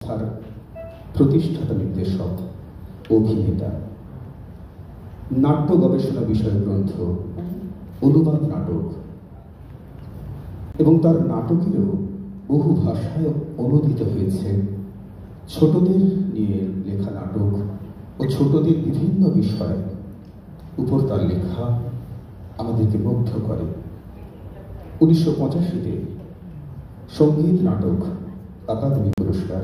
তার প্রতিষ্ঠাতা নির্দেশক, অভিনেতা, নাট্য গবেষণা বিষয়ক গ্রন্থ, অনুবাদ নাটক এবং তার নাটকেরও বহু ভাষায় অনুদিত হয়েছে। ছোটদের নিয়ে লেখা নাটক ও ছোটদের বিভিন্ন বিষয় উপর তার লেখা আমাদেরকে মুগ্ধ করে। 1985-তে সঙ্গীত নাটক আকাদেমি পুরস্কার,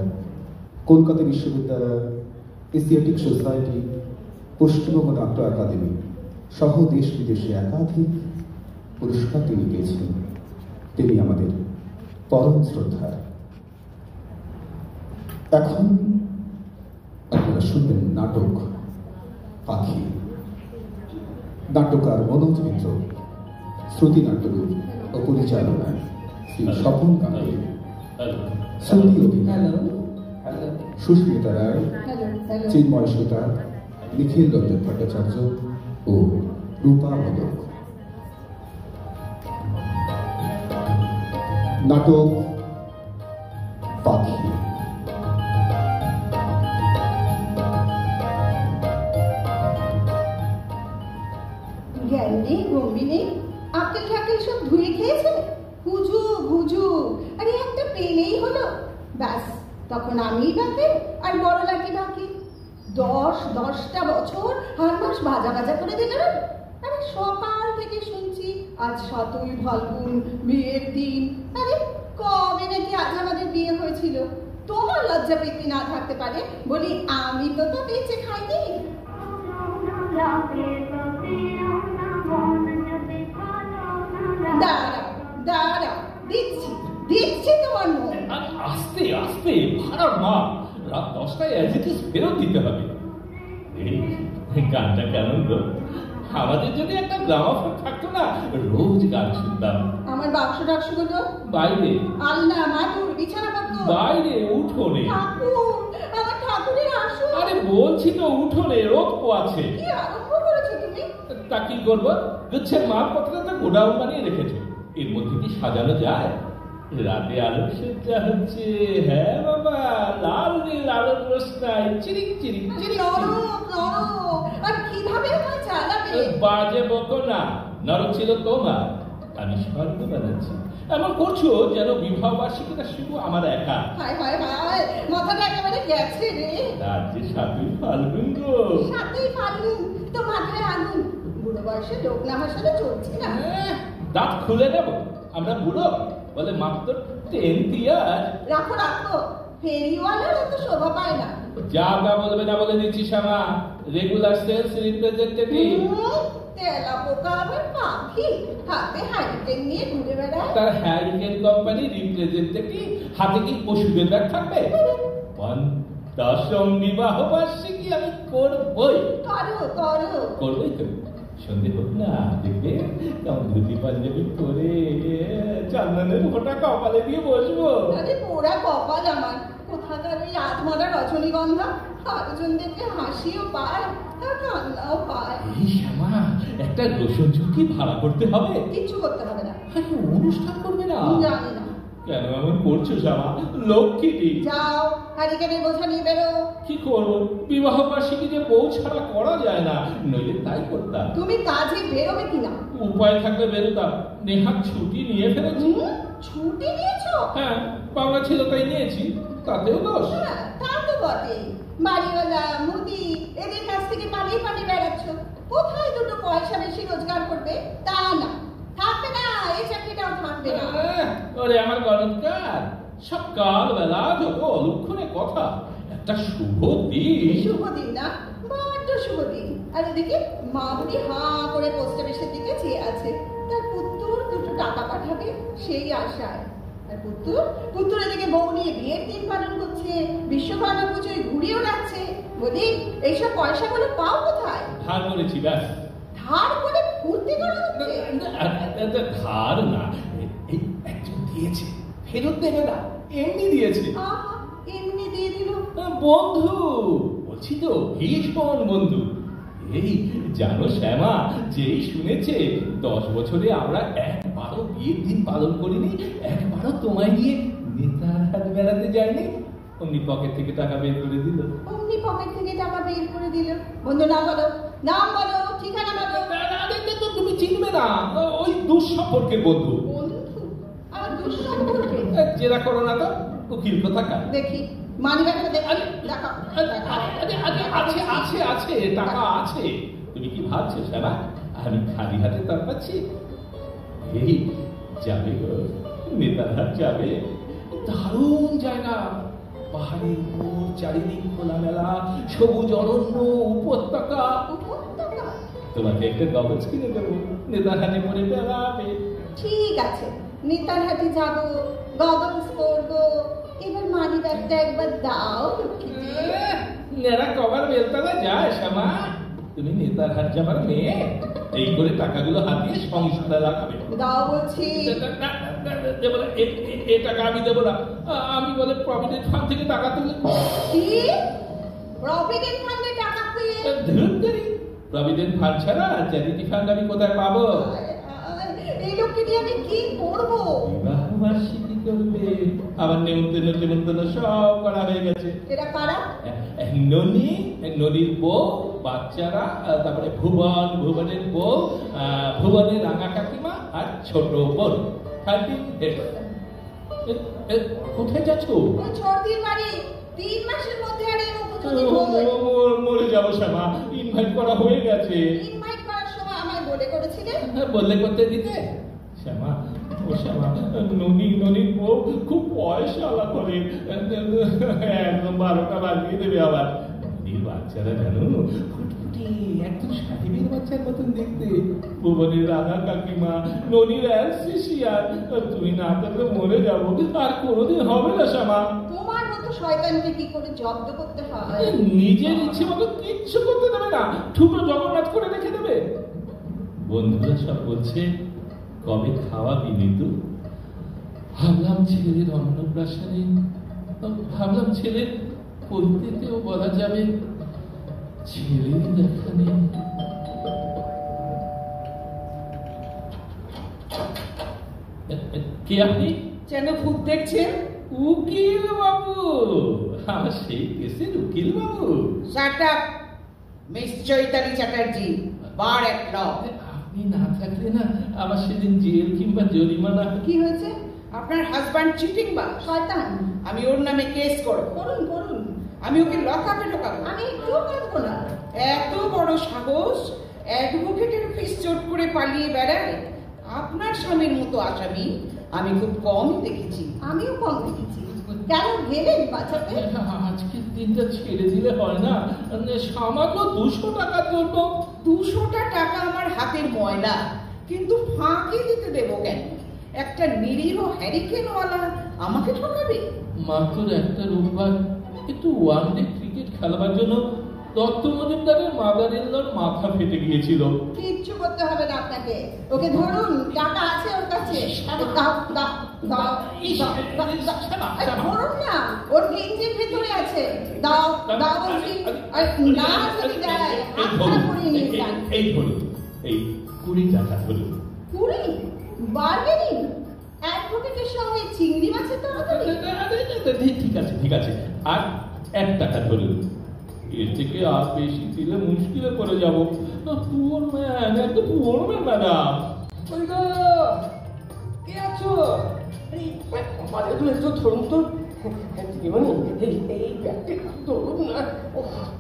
কলকাতা বিশ্ববিদ্যালয়, এশিয়াটিক সোসাইটি, পশ্চিমবঙ্গ নাট্য একাডেমি সহ দেশ বিদেশে একাধিক পুরস্কার তিনি পেয়েছেন। তিনি আমাদের পরম শ্রদ্ধার। এখন আপনারা শুনবেন নাটক পাখি। নাট্যকার মনোজ মিত্র, শ্রুতি নাট্যরূপ ও পরিচালনায় শ্রী স্বপন কান্তি, শ্রুতি অভিনয় সুস্মিতা রায়, চিন্ময় সুতার, নিখিল রঞ্জন ভট্টাচার্য ও রূপা মোদক। নাটক পাখি। জ্ঞানী গম্বিনী আকেল ঠাকেল সব ধুয়ে খেয়েছে। হুজু হুজু, আরে একটা পেলেই হলো, ব্যাস তখন আমি বাকি আর বড় লাকি বাকি। 10টা বছর হার মাস ভাজা ভাজা করে দিল। আরে সকাল থেকে শুনছি আজ 7ই ফাল্গুন, বিয়ের দিন। আরে কবে নাকি আজ আমাদের বিয়ে হয়েছিল? তোমার লজ্জা পেতে না থাকতে পারে বলি আমি তো বেঁচে খাইনি। দাঁড়া, দিচ্ছি তোমার মন। আস্তে আস্তে ভাড়ার মা, রাত 10টায় অ্যাজিটিস ফেরত দিতে হবে। এই গানটা কেমন গো? আমাদের যদি একটা গ্রামাফোন থাকতো না, রোজ গান শুনতাম। আমার বাক্স টাক্সগুলো বাইরে, আলনা, মাদুর, বিছানাপত্র বাইরে, উঠোনে। আমার ঠাকুরের আসন। আরে বলছি তো উঠোনে রোদ পোয়াছে। কি আরম্ভ করেছো তুমি? তা কি করবো? গুচ্ছের মালপত্রটা তো গোডাউন বানিয়ে রেখেছো, এর মধ্যে কি সাজানো যায়? রাতে আলোক সজ্জা হচ্ছে। হ্যাঁ বাবা, লাল নীল আলোর রোশনাই চিরিক চিরিক চিরিক। আর কিভাবে আমায় চালাবে? বাজে বকো না, নরক ছিল তোমার, আমি স্বর্গ বানাচ্ছি। এমন করছো যেন বিবাহ বার্ষিকীটা শুধু আমার একা। হায় হায় হায়, মাথাটা একেবারে গেছে রে। তার যে 7ই ফাল্গুন গো। 7ই ফাল্গুন তো মাথায় আগুন। বুড়ো বয়সে লোক না হাসলে চলছে না। দাঁত খুলে নেব, আমরা বুড়ো বলে মাত্র 10 ইয়ার। রাখো, ফেরিওয়ালার অত শোভা পায় না। যা বলবে না বলে দিচ্ছি শ্যামা, রেগুলার সেলস রিপ্রেজেন্টেটিভ। তেলা পোকা আবার পাখি, হাতে হ্যারিকেন নিয়ে ঘুরে বেড়ায়। তার হ্যারিকেন কোম্পানি রিপ্রেজেন্টেটিভ, হাতে কি ওষুধের ব্যাগ থাকবে? 50ম বিবাহ বার্ষিকী আমি করবই। করবোই তো। সন্ধে হোক না, দেখবে কেমন ধুতি পাঞ্জাবি করে চন্দনের ফোঁটা কপালে দিয়ে বসবো। আরে পোড়া কপাল আমার, কোথাকার ওই আধমরা রজনীগন্ধা। আরেকজন দেখলে হাসিও পায় আর কান্নাও পায়। এই শ্যামা, একটা রোশন চৌকি ভাড়া করতে হবে। কিচ্ছু করতে হবে না। আরে অনুষ্ঠান করবে না? জানি না। কেন এমন করছো শ্যামা? লক্ষ্মীটি যাও, হ্যারিকেনের বোঝা নিয়ে বেরো। কি করবো? বিবাহ বার্ষিকী যে বউ ছাড়া করা যায় না, নইলে তাই করতাম। তুমি কাজে বেরোবে কিনা? উপায় থাকলে বেরোতাম। নেহাত ছুটি নিয়ে ফেলেছি। ছুটি নিয়েছো? হ্যাঁ, বাংলা ছিল তাই নিয়েছি, তাতেও দোষ? হ্যাঁ, তা তো বটে। বাড়িওয়ালা, মুদি এদের কাছ থেকে পালিয়ে বেড়াচ্ছ। কোথায় দুটো পয়সা বেশি রোজগার করবে? তা না, থাকবে না, এই চাকরিটাও থাকবে না। ওরে আমার গণৎকার, সকালবেলা যত অলক্ষণে কথা, একটা শুভ দিন। শুভ দিন না, বড্ড শুভ দিন। আর এদিকে মামুনি হাঁ করে পোস্ট অফিসের দিকে চেয়ে আছে। তার পুত্তর দুটো টাকা পাঠাবে সেই আশায়। আর পুত্তর এদিকে বউ নিয়ে বিয়ের দিন পালন করছে, বিশ্বকর্মা পুজোয় ঘুরিয়েও রাখছে। বলি এইসব পয়সাগুলো পাও কোথায়? ধার করেছি, ব্যাস। ধার করে ফুর্তি করা হচ্ছে? ধার না, এই একজন দিয়েছে, ফেরত দেবে না, এমনি দিয়েছে। এমনি দিয়ে দিল? বন্ধু বলছি তো, ভীষণ বন্ধু। এই জানো শ্যামা, যেই শুনেছে 10 বছরে আমরা একবারও বিয়ের দিন পালন করিনি, একবারও তোমায় নিয়ে নেতার হাত বেড়াতে যাইনি। অমনি পকেট থেকে টাকা বের করে দিল। অমনি পকেট থেকে টাকা বের করে দিল। বন্ধু নাম বলো, নাম বলো, ঠিকানা বলো। তুমি চিনবে না, ওই দুঃসম্পর্কের বন্ধু। বন্ধু আমার দুঃসম্পর্কে? জেরা করো না তো, উকিল কোথাকার। দেখি মানিব্যাগটা দেখি, দেখাও। আছে আছে আছে, টাকা আছে। তুমি কি ভাবছো শ্যামা আমি খালি হাতে তার পাচ্ছি? এই যাবে গো, নেতারহাট যাবে, দারুণ জায়গা, পাহাড়ের উপর চারিদিক খোলামেলা, সবুজ অরণ্য, উপত্যকা। উপত্যকা? তোমাকে একটা গগজ কিনে দেবো, নেতারহাটে পরে বেড়াবে। ঠিক আছে, নেতারহাটে যাবো, গগলস পরবো। এবার মানিব্যাগটা একবার দাও লক্ষ্মীজি। নেড়া কবার বেলতলা যায় শ্যামা? তুমি নেতারহাট যাবার মেয়ে, এই করে টাকাগুলো হাতিয়ে সংসারে লাগাবে। দাও বলছি। দেবো না, এ টাকা আমি দেবো না। আমি বলে প্রভিডেন্ট ফান্ড থেকে টাকা তুলে। কি? প্রভিডেন্ট ফান্ডে টাকা পেয়ে? ধরুন, প্রভিডেন্ট ফান্ড ছাড়া চ্যারিটি ফান্ড আমি কোথায় পাবো? এই লোককে আমি কি করবো? বিবাহ বার্ষিকী করবে, আবার নেমন্তন্ন সব করা হয়ে গেছে। এরা কারা? ননি, ননির বউ, বাচ্চারা, তারপরে ভুবনের বউ, ভুবনের রাঙা কাকিমা আর ছোট বোন। কোথায় যাচ্ছ? ওই ছোটদির বাড়ি। 3 মাসের মধ্যে আর এই উপযোগী হই। মরে যাবো শ্যামা, ইনভাইট করা হয়ে গেছে। ইনভাইট করার সময় আমায় বলে করেছিলে? বললে করতে দিতে শ্যামা। ও শ্যামা, ননির বউ খুব পয়সাওয়ালা করে, একদম 12টা বাজিয়ে দেবে। আবার ননির বাচ্চারা জানো ফুটফুটি, একদম সাহেবের বাচ্চার মতন দেখতে। ভুবনের রাধা কাকিমা, ননির অ্যালসিসিয়ার। তুমি না থাকলে মরে যাবো, আর কোনোদিন হবে না শ্যামা। তোমার মতো শয়তানকে কি করে জব্দ করতে হয়? নিজের ইচ্ছে মতো কিচ্ছু করতে দেবে না, ঠুকরো জগন্নাথ করে রেখে দেবে। বন্ধুরা সব বলছে কবে খাওয়া বিনীত। ভাবলাম ছেলের অন্নপ্রাশনে, ভাবলাম ছেলের পরিতেও বলা যাবে ছেলের দেখা নেই। কে আপনি? যেন ভূত দেখছেন। উকিল বাবু, আমার সেই কেসের উকিল বাবু। Shut up miss Chaitali Chatterjee, বার এক লও। আপনি না থাকলে না আমার সেদিন জেল কিংবা জরিমানা। কি হয়েছে? আপনার হাজব্যান্ড চিটিং বা শয়তান। আমি ওর নামে কেস করব। করুন করুন, আমি ওকে লকআপে ঢোকাবো। আমি একটুও কাঁদবো না। এত বড় সাহস, অ্যাডভোকেটের ফিস চোট করে পালিয়ে বেড়ায়। আপনার স্বামীর মতো আসামি আমি খুব কমই দেখেছি। আমিও কম দেখেছি। কেন ভেবেন বাঁচাতে? আজকের দিনটা ছেড়ে দিলে হয় না? সামান্য 200 টাকার জন্য। 200টা টাকা আমার হাতের ময়লা, কিন্তু ফাঁকি দিতে দেবো কেন? একটা নিরীহ হ্যারিকেনওয়ালা আমাকে ঠকাবে? মাত্র একটা রোববার একটু ওয়ানডে ক্রিকেট খেলবার জন্য দত্ত মজুমদারের মাদার ইন-লর মাথা ফেটে গিয়েছিল। কিচ্ছু করতে হবে না আপনাকে। ওকে ধরুন, টাকা আছে ওর কাছে। দাও দাও দাও, ধরুন না, ওর গেঞ্জির ভেতরে আছে। দাও দাও বলছি। আর না যদি দেয় আপনারা করিয়ে নিয়ে যান। এই ধরুন, এই 20 টাকা ধরুন। 20? বার্গেনিং? অ্যাডভোকেটের সঙ্গে চিংড়ি মাছের তরকারি? ঠিক আছে ঠিক আছে, আর 1 টাকা ধরুন। এর থেকে আর বেশি দিলে মুশকিলে পড়ে যাবো। পুয়ার ম্যান, একটা পুয়ার ম্যান ম্যাডাম। কে আছো? আমাদের তো একটু ধরুন তো। জীবনী এই ব্যাগটি ধরুন না,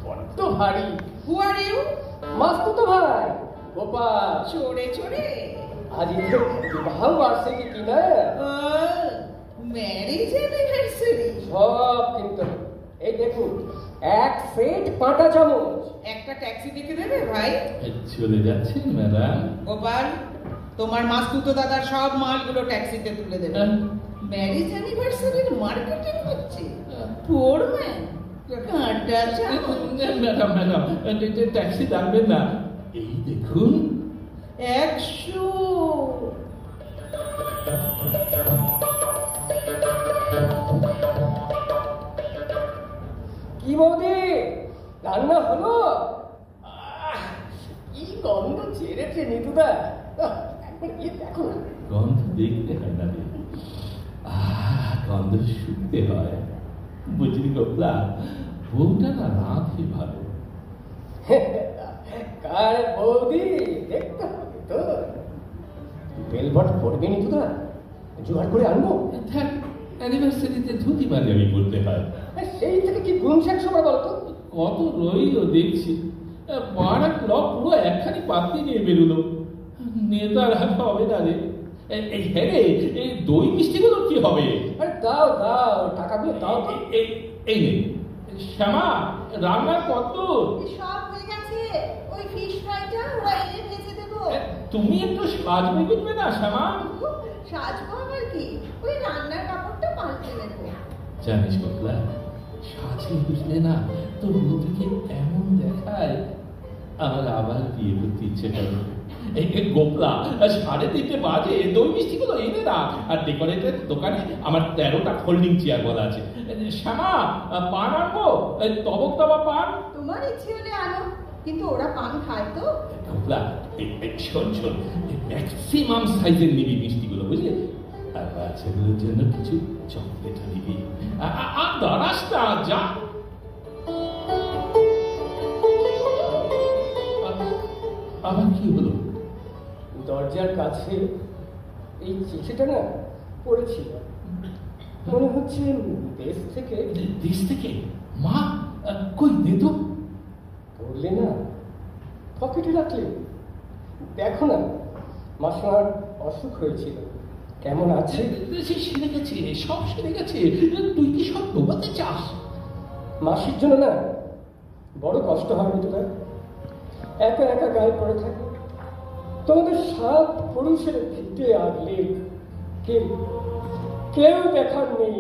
বড্ড ভারী। হু আর ইউ? মাস্তুতো ভাই গোপাল। চোরে চোরে আজ বিবাহ বার্ষিকী কিনা ম্যারেজ অ্যানিভার্সারি সব কিন্তু এই দেখুন, 1 সেট পাটা চামচ। একটা ট্যাক্সি ডেকে দেবে ভাই? চলে যাচ্ছেন ম্যাডাম? গোপাল, তোমার মাস্তুতো দাদার সব মালগুলো ট্যাক্সিতে তুলে দেবে। ম্যারেজ অ্যানিভার্সারির মার্কেটিং হচ্ছে। পোর ম্যান, কাঁটা চামচ। ম্যাডাম ম্যাডাম, ট্যাক্সি ডাকবেন না, এই দেখুন 100। কি বৌদি, রান্না হলো? কি গন্ধ ছেড়েছে নিতুদা, একবার গিয়ে দেখো না। গন্ধ দেখতে হয় না রে, গন্ধ শুকতে হয়। বুঝলি গোপলা, বউটা না রাঁধে ভালো। কার বৌদি দেখতে হবে তো। বেলবট পড়বে নি তো, জোগাড় করে আনবো। দেখ, অ্যানিভার্সারিতে ধুতি পাঞ্জাবি পরতে হয়। সেই থেকে কি গুম শেখ সময় বলতো। কত রইল দেখছি, পাড়া ক্লব পুরো একখানি পাত্তি নিয়ে বেরোলো। নেতার হাত হবে না রে। এই হ্যাঁ রে, এই দই মিষ্টিগুলো কি হবে? আরে দাও দাও, টাকাগুলো দাও। এই নে শ্যামা, রান্নার কত? সব হয়ে গেছে, ওই ফিশ ফ্রাইটা ওরা এনে ভেজে দেবো। তুমি একটু সাজবে বুঝবে না শ্যামা? সাজবো আবার কি, ওই রান্নার কাপড়টা পাল্টে নেবো। জানিস গোপলা, সাজে বুঝলে না তোর বউটিকে এমন দেখায় আমার আবার বিয়ে করতে ইচ্ছে করে। গোপলা, 3:30 বাজে, দই মিষ্টিগুলো এনে না। আর ডেকোরেটের দোকানে আমার 13টা ফোল্ডিং চেয়ার বলা আছে। শ্যামা, পান আনবো? তবক দাবা পান? তোমার ইচ্ছে হলে আনো, কিন্তু ওরা পান খায় তো। গোপলা, শোন শোন, ম্যাক্সিমাম সাইজের নিবি মিষ্টিগুলো, বুঝলি? আর বাচ্চাগুলোর জন্য কিছু চকলেট নিবি। রাস্তা যা। আবার কি হলো? দরজার কাছে এই চিঠিটা না পড়েছিল, মনে হচ্ছে দেশ থেকে। দেশ থেকে? মা কই দে তো। পড়লে না, পকেটে রাখলে। দেখো না, মাসিমার অসুখ হয়েছিল, কেমন আছে? সেরে গেছে, সব সেরে গেছে। তুই কি সব ডোবাতে চাস? মাসির জন্য না বড় কষ্ট হয় তোরা, একা একা গায়ে পড়ে থাকে। তোমাদের 7 পুরুষের ভিটে আগলে কেউ দেখার নেই।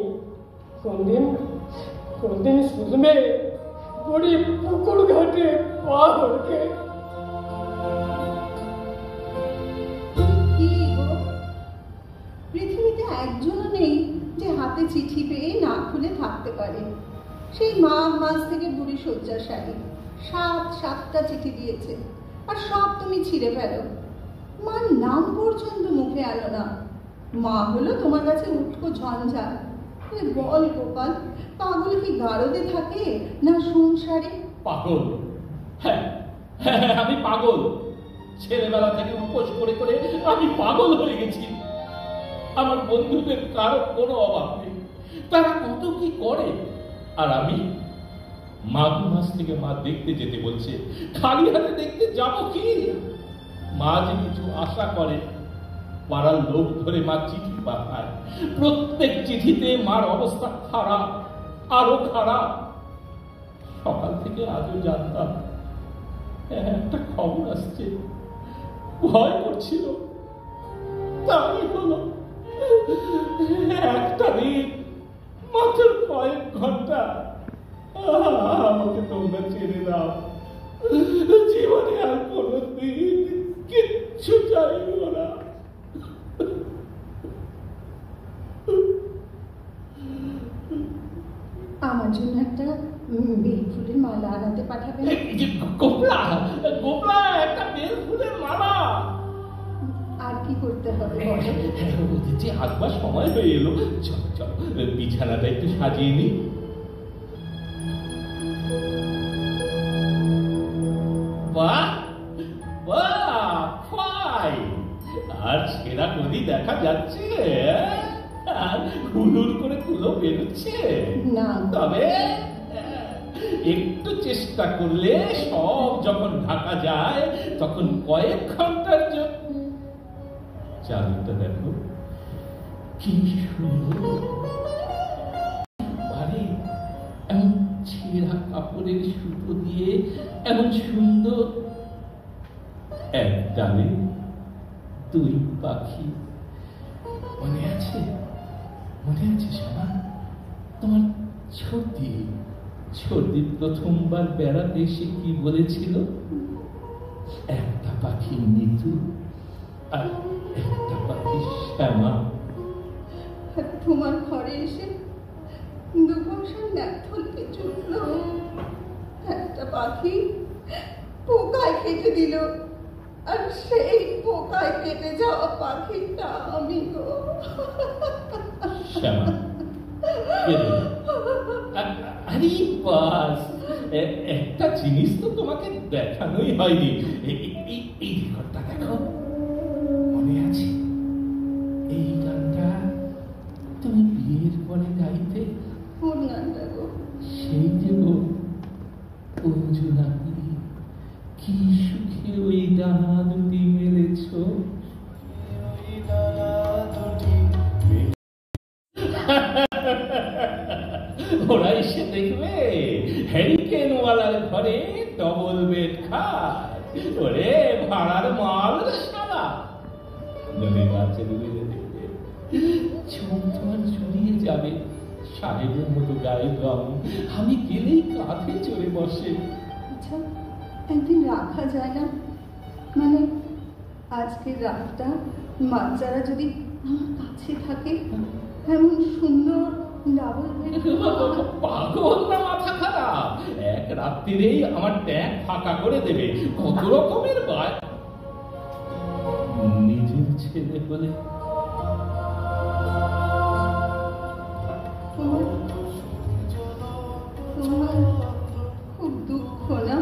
কোনদিন শুনবে বুড়ি পুকুর ঘাটে পা হড়কে। কি গো, পৃথিবীতে একজনও নেই যে হাতে চিঠি পেয়ে না খুলে থাকতে পারে। সেই মাঘ মাস থেকে বুড়ি শয্যাশায়ী, 7টা চিঠি দিয়েছে, আর সব তুমি ছিঁড়ে ফেলো। মার নাম পর্যন্ত মুখে আনো না। মা হলো তোমার কাছে উটকো ঝঞ্ঝা। বল গোপাল, পাগল কি গারদে থাকে না সংসারে? পাগল? হ্যাঁ, আমি পাগল। ছেলেবেলা থেকে উপোস করে করে আমি পাগল হয়ে গেছি। আমার বন্ধুদের কারো কোনো অভাব নেই, তারা কত কি করে। আর আমি মাঘ মাস থেকে মা দেখতে যেতে বলছে, খালি হাতে দেখতে যাব কি? মা যে কিছু আশা করে, পাড়ার লোক ধরে মা চিঠি পাঠায়। প্রত্যেক চিঠিতে মার অবস্থা খারাপ, আরো খারাপ। সকাল থেকে আজও জানতাম একটা খবর আসছে, ভয় করছিল। তাই হলো, একটা দিন, মাত্র কয়েক ঘন্টা। আমাকে তোমরা ছেড়ে দাও, জীবনে আর কোনোদিন কিচ্ছু চাইব না। আমার জন্য একটা বেল ফুলের মালা আনাতে পাঠাবেন? গোপলা, গোপলা, একটা বেল ফুলের মালা। আর কি করতে হবে? যে আসবার সময় হয়ে এলো, চল চল বিছানাটা একটু সাজিয়ে নি। বাহ বাহ, ফাইন। আর ছেঁড়া নদী দেখা যাচ্ছে, আর হুড়ুর করে তুলো বেরোচ্ছে না, তবে একটু চেষ্টা করলে সব যখন ঢাকা যায় তখন কয়েক ঘন্টার জন্য। চালুটা দেখো কি সুন্দর, ভারী। এমন ছেঁড়া কাপড়ের সুতো দিয়ে এমন সুন্দর। এক ডালে 2 পাখি। মনে আছে? মনে আছে শ্যামা? তোমার ছোটদি প্রথমবার বেড়াতে এসে কি বলেছিল? একটা পাখি নিতু আর একটা পাখি শ্যামা। তোমার ঘরে এসে 2 বছর ন্যাপথলকে চুটল। একটা পাখি পোকায় কেটে দিল, আর সেই পোকায় কেটে যাওয়া পাখিটা আমি গো। শ্যামা, আরে বাস, একটা জিনিস তো তোমাকে দেখানোই হয়নি। এই রেকর্ডটা দেখো, মনে আছে এই গানটা তুমি বিয়ের পরে গাইতে? কোন গানটা গো? সেই যে গো, অঞ্জনাপুরি, কি সুখে ওই ডানা দুটি মেলেছ। ওরা এসে দেখবে হ্যারিকেনওয়ালার ঘরে ডবল বেড খাট, ওরে ভাড়ার মাল সারা। নদী গাছে ডুবে দেখবে, চোখ তোমার জড়িয়ে যাবে। সাহেবের মতো গায়ে রং, আমি গেলেই কাঁধে চড়ে বসে। আচ্ছা, একদিন রাখা যায় না? মানে আজকের রাতটা বাচ্চারা যদি আমার কাছে থাকে, এমন সুন্দর ডাবল বেড। পাগল না মাথা খারাপ? এক রাত্রিরেই আমার ট্যাঙ্ক ফাঁকা করে দেবে। কত রকমের বায়। নিজের ছেলে বলে তোমার খুব দুঃখ না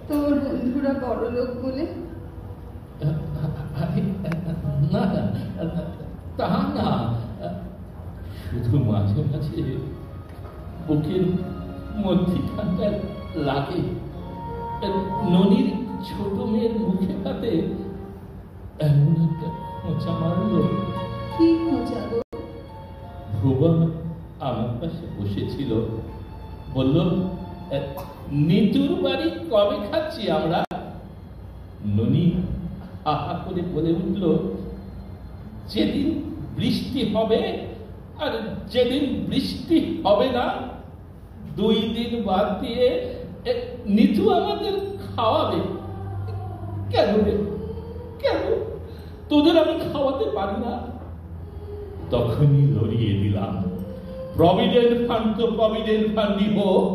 তোমার বন্ধুরা বড় লোক বলে? না, তা না, শুধু মাঝে মাঝে বুকের মধ্যিখানটা লাগে। ননির ছোট মেয়ের মুখে হাতে এমন একটা খোঁচা মারলো। কি খোঁচা গো? ভুবন আমার পাশে বসেছিল, বলল, নিতুর বাড়ি কবে খাচ্ছি আমরা? ননি আহা করে বলে উঠল, যেদিন বৃষ্টি হবে, আর যেদিন বৃষ্টি হবে না 2 দিন বাদ দিয়ে নিতু আমাদের খাওয়াবে। কেন রে, কেন তোদের আমি খাওয়াতে পারি না? তখনই লড়িয়ে দিলাম, প্রভিডেন্ট ফান্ড তো প্রভিডেন্ট ফান্ডই হোক।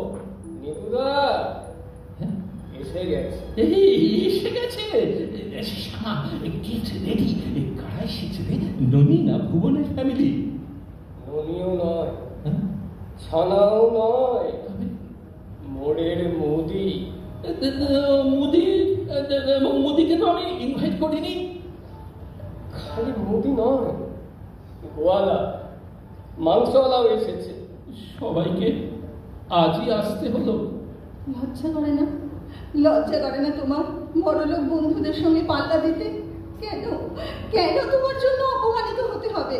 নিতুদা এসে গেছে। এসে গেছে। শ্যামা, গেট রেডি। কারা এসেছে রে? ননি না ভুবনের ফ্যামিলি? ননিও নয়, ছানাও নয়, মোড়ের মুদি। মুদিকে তো আমি ইনভাইট করিনি। খালি মুদি নয়, গোয়ালা, মাংসওয়ালাও এসেছে। সবাইকে আজই আসতে হলো। লজ্জা করে না? লজ্জা করে না তোমার বড়লোক বন্ধুদের সঙ্গে পাল্লা দিতে? কেন কেন তোমার জন্য অপমানিত হতে হবে?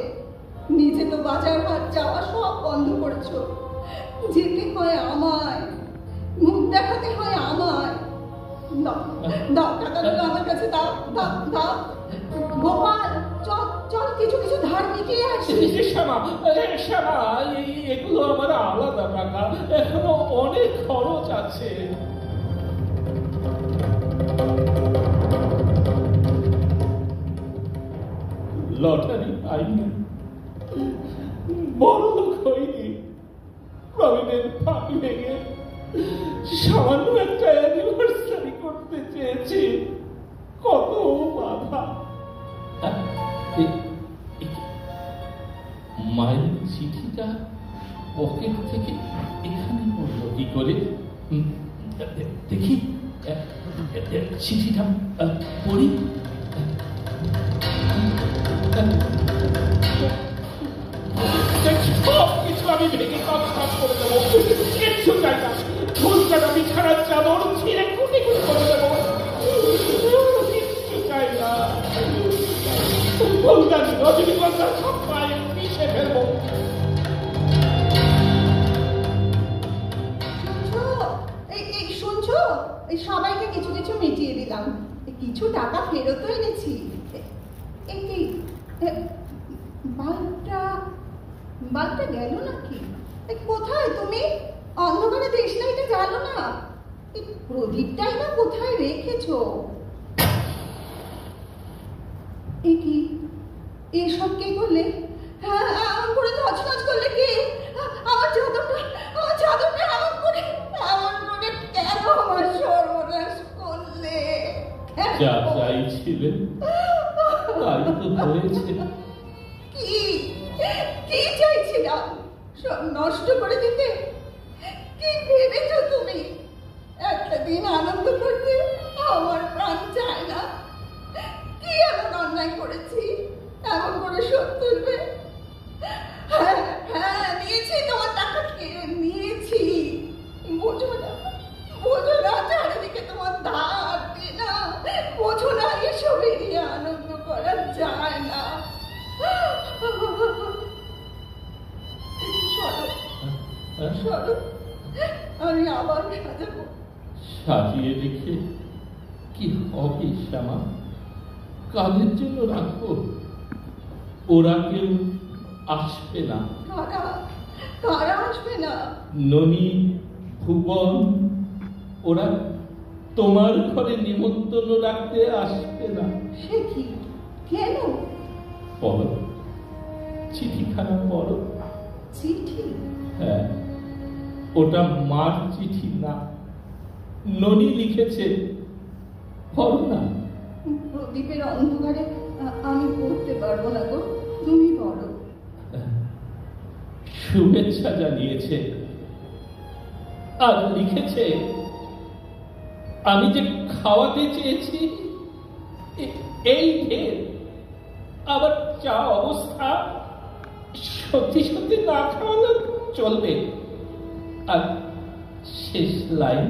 নিজে তো বাজার হাট যাওয়া সব বন্ধ করেছো। যেতে হয় আমায়, মুখ দেখাতে হয় আমায়। দাও দাও, টাকাগুলো আমার কাছে দাও, দাও দাও। গোপাল, চল চল, কিছু কিছু ধার মিটিয়ে আসি। শ্যামা, শ্যামা, এগুলো আমার আলাদা টাকা, এখনো অনেক খরচ আছে। লটারি পাইনি, বড় লোক হয়নি, প্রভিডেন্ট ফান্ড ভেঙে সামান্য একটা অ্যানিভার্সারি করতে চেয়েছি। কত বাধা। মায়ের চিঠিটা পকেট থেকে এখানে পড়লো কি করে? দেখি চিঠিটা পড়ি। সব কিছু আমি ভেঙে কাজ করে দেবো, কিচ্ছু চাই না। ফুলটা বিছানার চাদর ছিঁড়ে কুটি কুটি করে দেবো, কিচ্ছু চাই না। ফুলদানি, রজনীগন্ধা সব পায়ে মিশে ফেলবো। শুনছো? এই সবাইকে কিছু কিছু মিটিয়ে দিলাম, কিছু টাকা ফেরতও এনেছি। এই বাল্বটা গেল নাকি? কোথায় তুমি? অন্ধকারে দেশলাইটা জ্বালো না। এই প্রদীপটাই না কোথায় রেখেছো? এ কি? এসব কে করলে? হ্যাঁ, আমার করে তছনছ করলে কে? আমার চাদরটা আমার করে কেন আমার সর্বনাশ করলে? যা চাইছিলেন তাই তো হয়েছে। কি চাইছিলাম? সব নষ্ট করে দিতে? কি আমি আবার সাজাবো। সাজিয়ে রেখে কি হবে শ্যামা? কাদের জন্য রাখবো? ওরা কেউ আসবে না। কারা কারা আসবে না? ননি, ভুবন, ওরা তোমার ঘরে নিমন্ত্রণ রাখতে আসবে না। সে কি? কেন? পড়ো, চিঠিখানা পড়ো। চিঠি? হ্যাঁ, ওটা মার চিঠি না, ননি লিখেছে। পড়ো না। প্রদীপের অন্ধকারে আমি পড়তে পারবো না গো, তুমি পড়ো। শুভেচ্ছা জানিয়েছে আর লিখেছে, আমি যে খাওয়াতে চেয়েছি এই ঢের, আবার যা অবস্থা সত্যি সত্যি না খাওয়ানো চলবে। আর শেষ লাইন,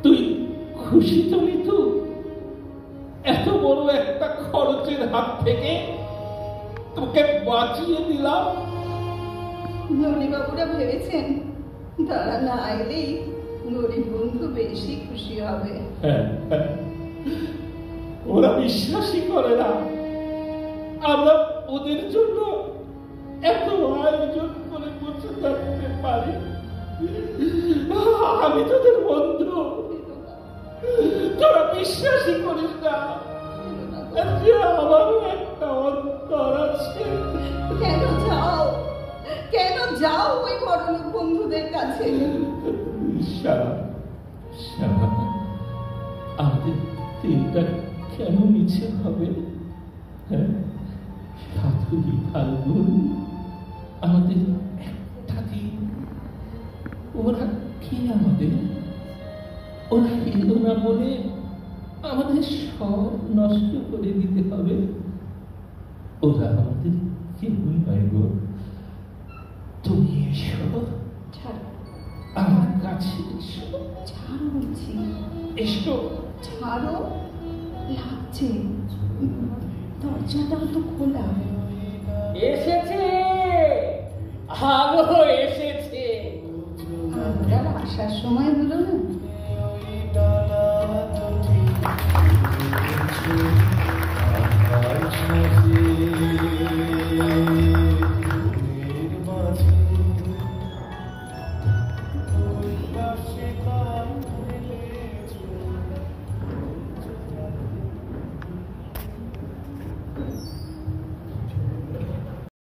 তুই খুশি তো নিতু? এত বড় একটা খরচের হাত থেকে তোকে বাঁচিয়ে দিলাম। ননীবাবুরা ভেবেছেন তারা না এলেই গরিব বন্ধু বেশি খুশি হবে। ওরা বিশ্বাসই করে না আমরা ওদের জন্য এত আয়োজন করে বসে থাকতে পারি। আমি তোদের বন্ধু, তোরা বিশ্বাসই করিস না যে আমারও একটা অন্তর আছে। কেন যাও, কেন যাও ওই বড়লোক বন্ধুদের কাছে? শ্যামা, শ্যামা, আমাদের দিনটা কেন মিছে হবে? হ্যাঁ, সাধুই ফাল্গুন আমাদের একটা দিন। ওরা কি আমাদের? ওরা এলো না বলে আমাদের সব নষ্ট করে দিতে হবে? ওরা আমাদের কেউই নয় গো। তুমি এসো, আমার কাছে এসো। ছাড়ো বলছি, এসো। ছাড়ো, লাগছে। দরজাটা তো খোলা। এসেছে, আলো এসেছে। আমরা আসার সময় হলো না?